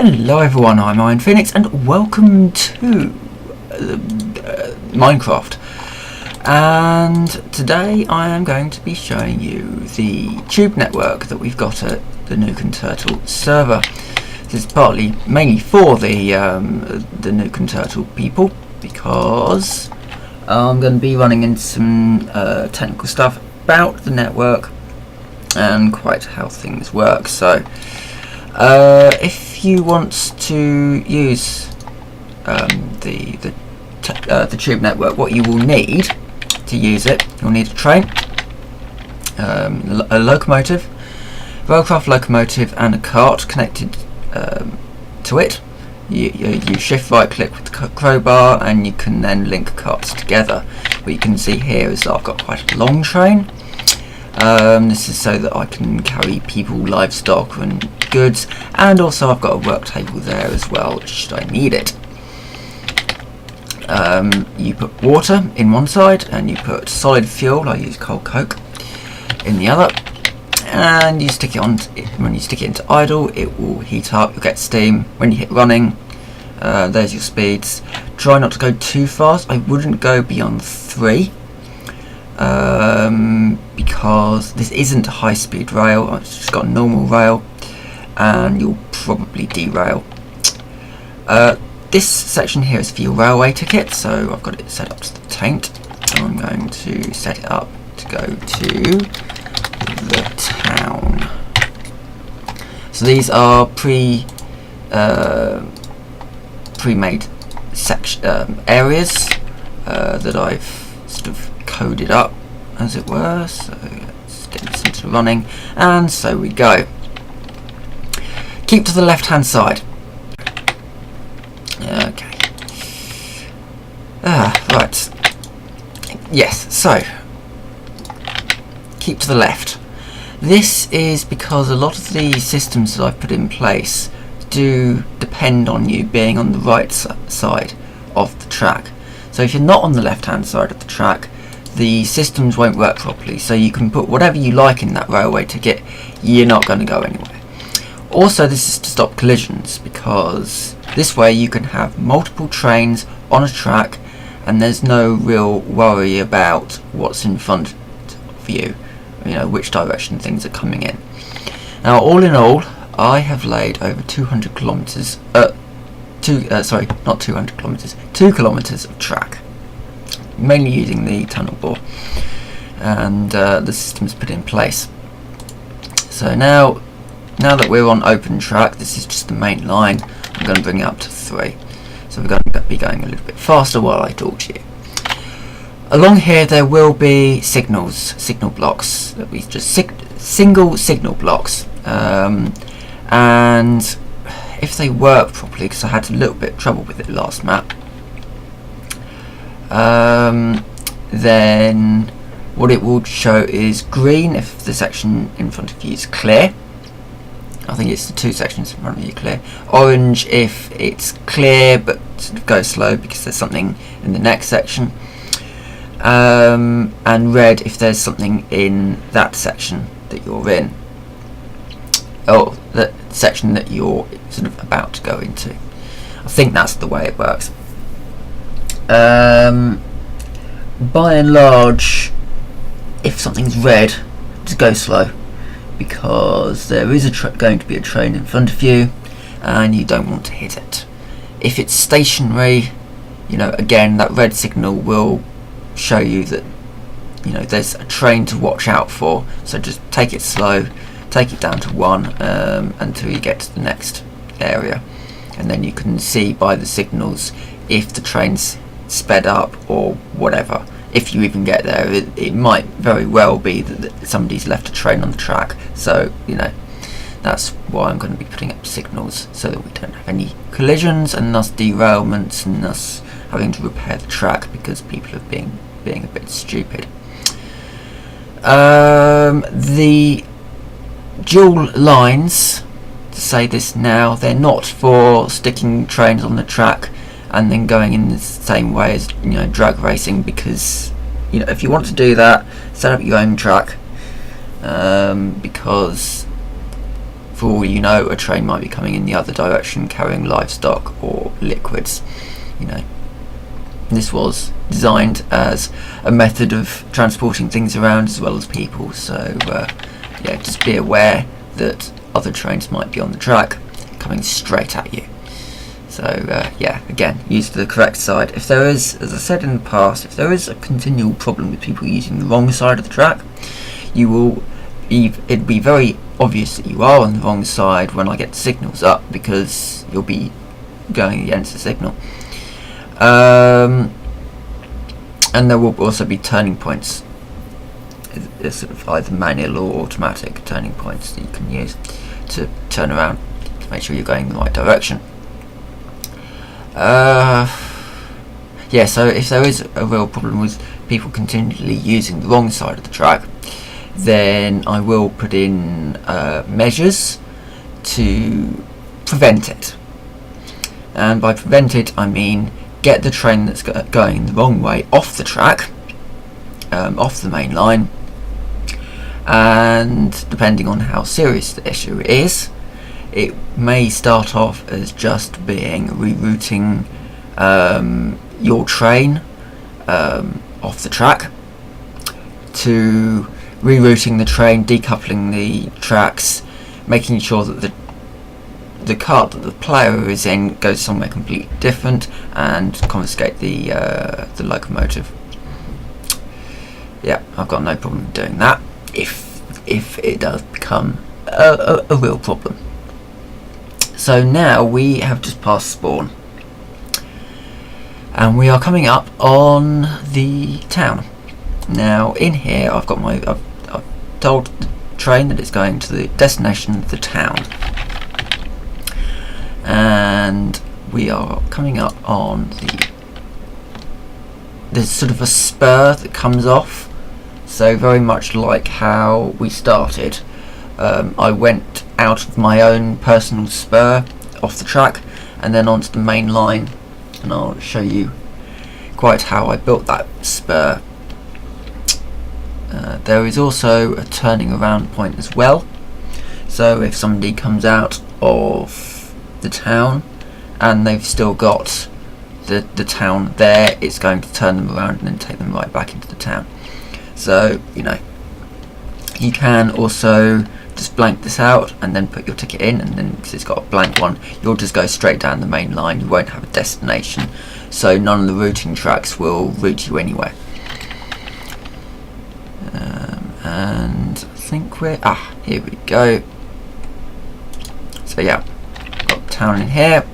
Hello everyone, I'm Iron Phoenix and welcome to Minecraft. And today I am going to be showing you the tube network that we've got at the Nuke and Turtle server. This is mainly for the Nuke and Turtle people, because I'm going to be running into some technical stuff about the network and quite how things work. So if you want to use the tube network, what you will need to use it, you'll need a train, a locomotive, railcraft locomotive, and a cart connected to it. You shift right click with the crowbar and you can then link carts together. What you can see here is that I've got quite a long train. This is so that I can carry people, livestock and goods, and also I've got a work table there as well should I need it. You put water in one side and you put solid fuel, I use coal coke, in the other, and you stick it on. When you stick it into idle, it will heat up, you'll get steam. When you hit running, there's your speeds. Try not to go too fast. I wouldn't go beyond 3. Because this isn't a high-speed rail, it's just got a normal rail and you'll probably derail. This section here is for your railway ticket, so I've got it set up to the taint. I'm going to set it up to go to the town. So these are pre-made areas that I've sort of coded up, as it were. So let's get this into running, and so we go. Keep to the left hand side. Okay. Right. Yes, so keep to the left. This is because a lot of the systems that I've put in place do depend on you being on the right side of the track. So if you're not on the left hand side of the track, the systems won't work properly. So you can put whatever you like in that railway ticket, you're not going to go anywhere. Also, this is to stop collisions, because this way you can have multiple trains on a track and there's no real worry about what's in front of you, which direction things are coming in. Now, all in all, I have laid over 200 kilometers, 2 kilometers of track, mainly using the tunnel bore, and the system's put in place. So now that we're on open track, this is just the main line. I'm going to bring it up to 3, so we're going to be going a little bit faster while I talk to you. Along here there will be signal blocks that we just single signal blocks, and if they work properly, because I had a little bit of trouble with it last map, then what it will show is green if the section in front of you is clear. I think it's the 2 sections in front of you clear. Orange if it's clear but sort of go slow because there's something in the next section. And red if there's something in that section that you're in, or the section that you're sort of about to go into. I think that's the way it works. By and large, if something's red, just go slow, because there is going to be a train in front of you and you don't want to hit it. If it's stationary, again, that red signal will show you that there's a train to watch out for, so just take it slow, take it down to 1 until you get to the next area, and then you can see by the signals if the train's sped up or whatever. If you even get there, it might very well be that somebody's left a train on the track, so that's why I'm going to be putting up signals, so that we don't have any collisions and thus derailments and thus having to repair the track because people are being a bit stupid. The dual lines, to say this now, they're not for sticking trains on the track and then going in the same way as drag racing, because if you want to do that, set up your own track, because for all you know, a train might be coming in the other direction carrying livestock or liquids. You know, this was designed as a method of transporting things around as well as people, so yeah, just be aware that other trains might be on the track coming straight at you. So yeah, again, use the correct side. If there is, as I said in the past, if there is a continual problem with people using the wrong side of the track, it'd be very obvious that you are on the wrong side when I get the signals up, because you'll be going against the signal. And there will also be turning points, sort of either manual or automatic turning points that you can use to turn around to make sure you're going in the right direction. Yeah, so if there is a real problem with people continually using the wrong side of the track, then I will put in measures to prevent it. And by prevent it, I mean get the train that's going the wrong way off the track, off the main line, and depending on how serious the issue is, it may start off as just being rerouting your train off the track, to rerouting the train, decoupling the tracks, making sure that the cart that the player is in goes somewhere completely different, and confiscate the locomotive. Yeah, I've got no problem doing that if it does become a real problem. So now we have just passed spawn, and we are coming up on the town. Now in here I've told the train that it's going to the destination of the town, and we are coming up on there's sort of a spur that comes off, so very much like how we started. I went out of my own personal spur off the track and then onto the main line, and I'll show you quite how I built that spur. There is also a turning around point as well, so if somebody comes out of the town and they've still got the town there, it's going to turn them around and then take them right back into the town. So, you know, you can also just blank this out and then put your ticket in, and then because it's got a blank one, you'll just go straight down the main line. You won't have a destination, so none of the routing tracks will route you anywhere. And I think here we go. So yeah, got the town in here,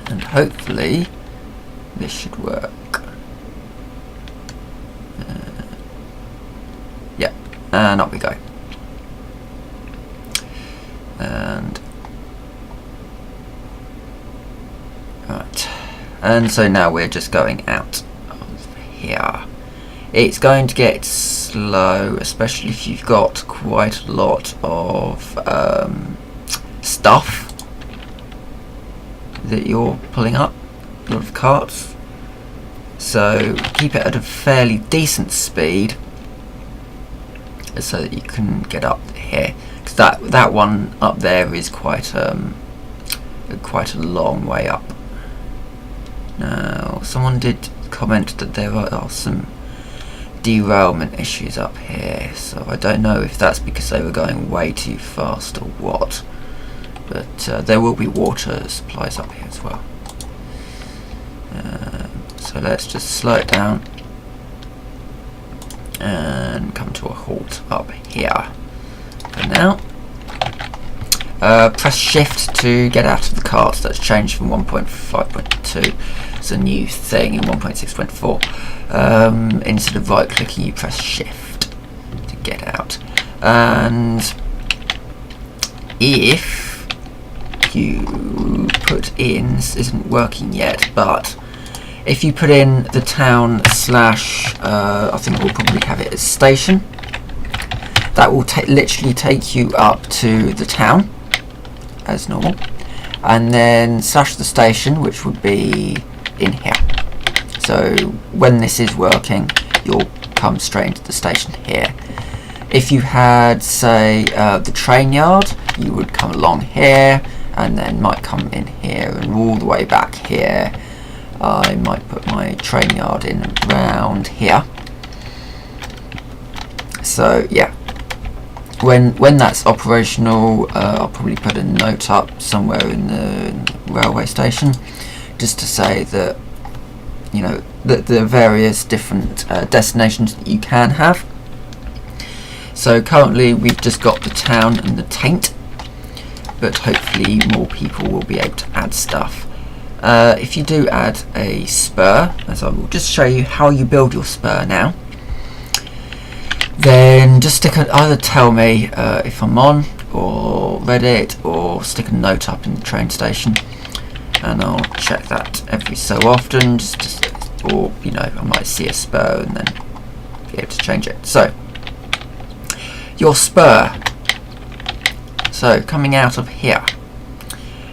and hopefully this should work. Yeah, and up we go. And right, and so now we're just going out of here. It's going to get slow, especially if you've got quite a lot of stuff that you're pulling up, a lot of carts. So keep it at a fairly decent speed so that you can get up here, because that one up there is quite a long way up. Now someone did comment that there are some derailment issues up here, so I don't know if that's because they were going way too fast or what, but there will be water supplies up here as well. So let's just slow it down and come to a halt up here. And now press shift to get out of the cart. That's changed from 1.5.2. It's a new thing in 1.6.4. Instead of right clicking, you press shift to get out. And if you put in, this isn't working yet, but if you put in the town slash, I think we'll probably have it as station, that will literally take you up to the town as normal, and then slash the station, which would be in here. So when this is working, you'll come straight into the station here. If you had, say, the train yard, you would come along here and then might come in here and all the way back here. I might put my train yard in around here. So yeah, when that's operational, I'll probably put a note up somewhere in the railway station just to say that, you know, that the various different destinations that you can have. So currently we've just got the town and the taint, but hopefully more people will be able to add stuff. If you do add a spur, as I will just show you how you build your spur now, then just either tell me if I'm on, or Reddit, or stick a note up in the train station, and I'll check that every so often, or you know, I might see a spur and then be able to change it. So your spur, so coming out of here,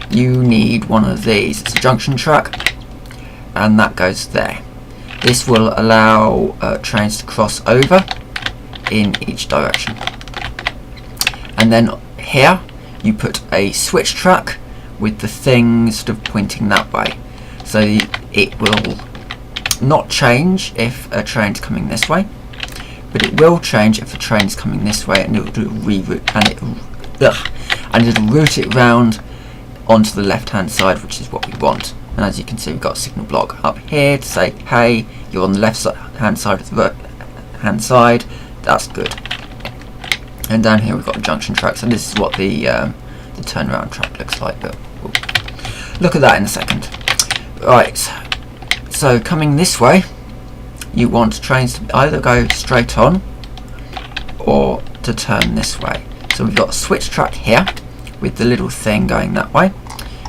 you need one of these. It's a junction truck, and that goes there. This will allow trains to cross over in each direction. And then here you put a switch track with the thing sort of pointing that way, so it will not change if a train's coming this way, but it will change if a train's coming this way, and it'll reroute, and it'll route it round onto the left hand side, which is what we want. And as you can see, we've got a signal block up here to say, hey, you're on the left hand side of the right hand side. That's good. And down here we've got the junction tracks, and this is what the turnaround track looks like, but we'll look at that in a second. Right, so coming this way, you want trains to either go straight on or to turn this way. So we've got a switch track here with the little thing going that way,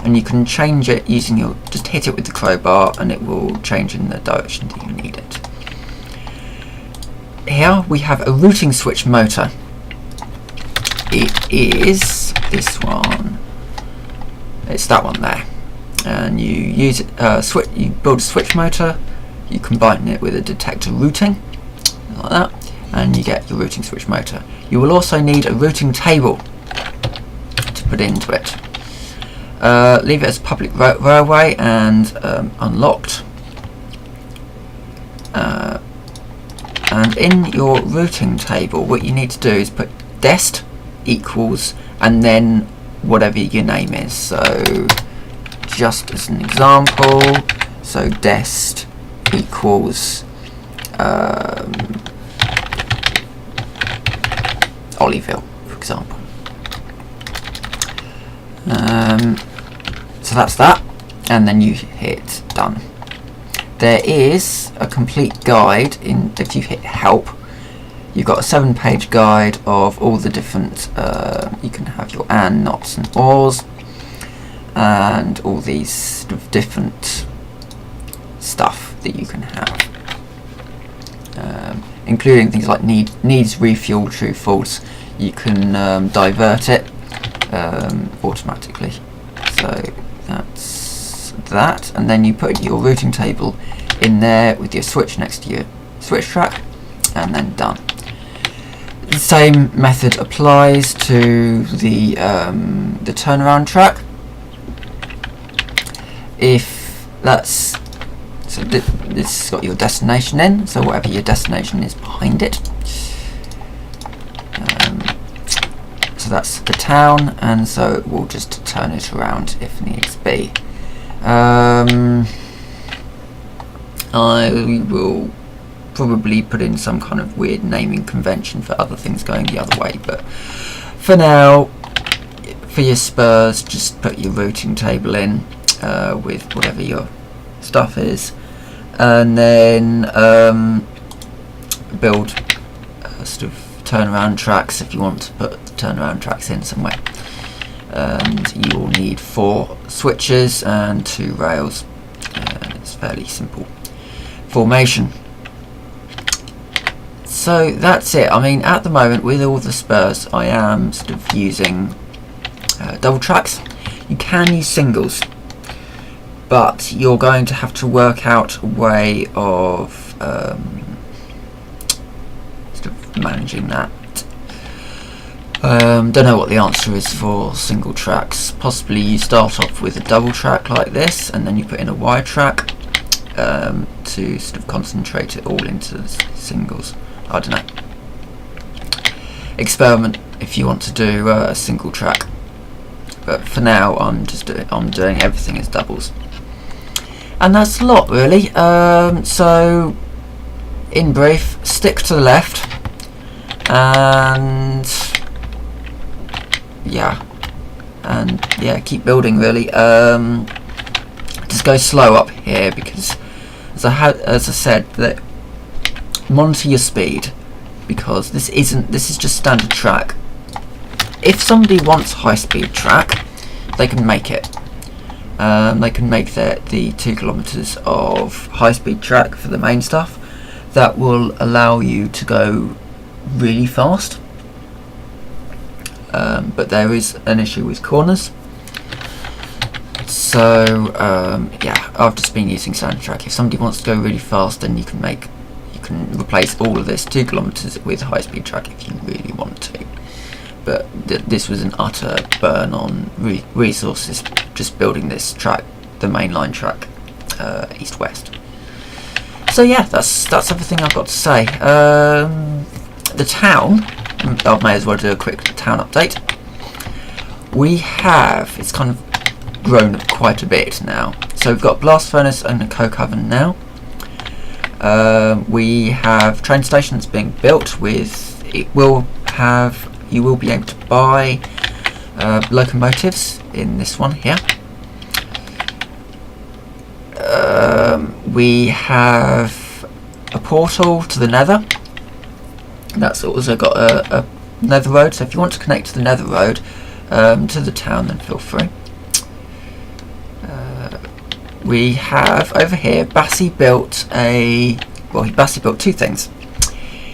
and you can change it using just hit it with the crowbar and it will change in the direction that you need it. Here we have a routing switch motor. It is this one. It's that one there, and you use it. You build a switch motor. You combine it with a detector routing, like that, and you get your routing switch motor. You will also need a routing table to put into it. Leave it as public railway and unlocked. And in your routing table, what you need to do is put dest equals and then whatever your name is. So just as an example, so dest equals Oliveville, for example. So that's that, and then you hit done. There is a complete guide if you hit help. You've got a 7-page guide of all the different, you can have your and, nots and ors, and all these sort of different stuff that you can have, including things like needs refuel, true, false. You can divert it automatically. So that's that, and then you put your routing table in there with your switch next to your switch track, and then done. The same method applies to the turnaround track. If that's so, this has got your destination in, so whatever your destination is behind it. So that's the town, and so we'll just turn it around if needs be. I will probably put in some kind of weird naming convention for other things going the other way, but for now, for your spurs, just put your routing table in with whatever your stuff is, and then build sort of turnaround tracks if you want to put turnaround tracks in somewhere. And you will need 4 switches and 2 rails, and it's fairly simple formation. So that's it. I mean, at the moment with all the spurs I am sort of using double tracks. You can use singles, but you're going to have to work out a way of sort of managing that. Don't know what the answer is for single tracks. Possibly you start off with a double track like this, and then you put in a wide track to sort of concentrate it all into the singles. I don't know. Experiment if you want to do a single track. But for now, I'm doing everything as doubles, and that's a lot really. So, in brief, stick to the left, and yeah, keep building really. Just go slow up here because, as I said, that monitor your speed, because this is just standard track. If somebody wants high-speed track, they can make it. They can make the 2 kilometers of high-speed track for the main stuff. That will allow you to go really fast. But there is an issue with corners. So yeah, I've just been using standard track. If somebody wants to go really fast, then you can replace all of this 2 kilometers with high-speed track if you really want to. But this was an utter burn on resources, just building this track, the mainline track, east-west. So yeah, that's everything I've got to say. The town, I may as well do a quick town update. It's kind of grown quite a bit now. So we've got blast furnace and a coke oven now. We have train station that's being built you will be able to buy locomotives in this one here. We have a portal to the nether. That's also got a nether road, so if you want to connect to the nether road to the town, then feel free. We have over here, Bassi built two things.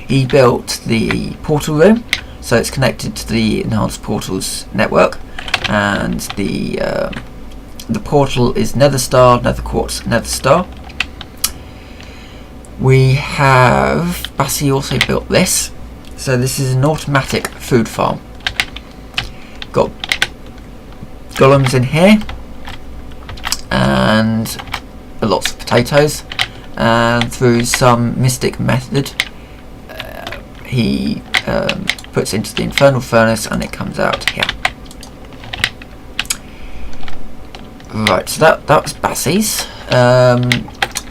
He built the portal room, so it's connected to the enhanced portals network, and the portal is nether star, nether quartz, nether star. We have Bassi also built this, so this is an automatic food farm. Got golems in here and lots of potatoes, and through some mystic method he puts into the infernal furnace and it comes out here. Right, so that was Bassi's.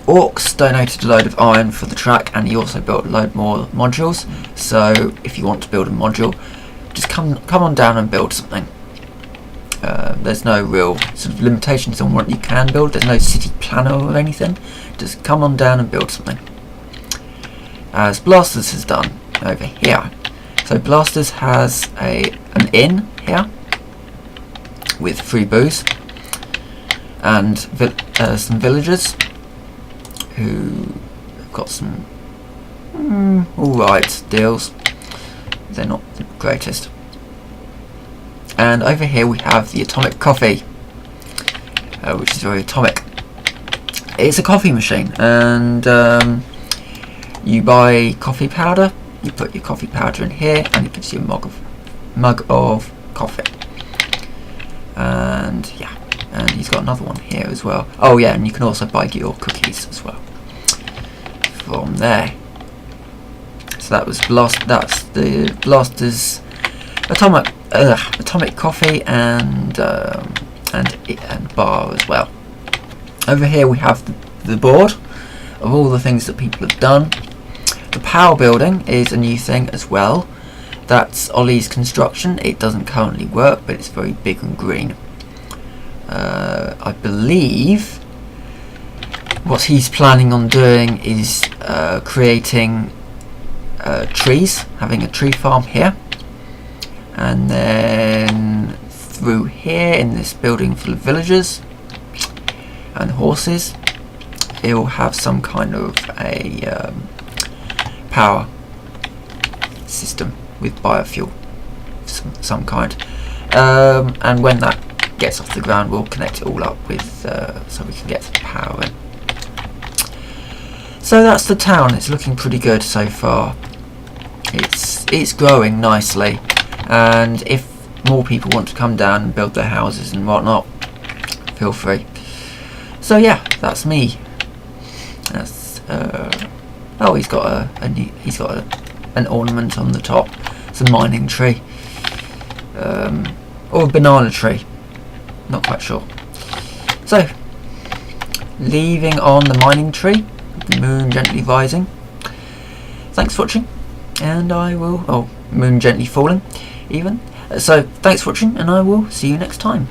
Orcs donated a load of iron for the track, and he also built a load more modules. So if you want to build a module, just come on down and build something. There's no real sort of limitations on what you can build. There's no city planner or anything. Just come on down and build something, as Blasters has done over here. So Blasters has an inn here with free booze and some villagers who have got some alright deals. They're not the greatest. And over here we have the atomic coffee, which is very atomic. It's a coffee machine, and you buy coffee powder. You put your coffee powder in here, and it gives you a mug of coffee. And yeah, and he's got another one here as well. Oh yeah, and you can also buy your cookies as well from there. So that's the Blasters atomic coffee and bar as well. Over here we have the board of all the things that people have done. The power building is a new thing as well. That's Ollie's construction. It doesn't currently work, but it's very big and green. I believe what he's planning on doing is creating trees, having a tree farm here, and then through here in this building full of villagers and horses, he'll have some kind of a power system with biofuel some kind, and when that gets off the ground we'll connect it all up with so we can get some power in. So that's the town. It's looking pretty good so far. It's growing nicely. and if more people want to come down and build their houses and whatnot, feel free. So yeah, that's me. That's oh, he's got an ornament on the top. It's a mining tree, or a banana tree, not quite sure. So, leaving on the mining tree, the moon gently rising. Thanks for watching, and I will, moon gently falling even. So thanks for watching, and I will see you next time.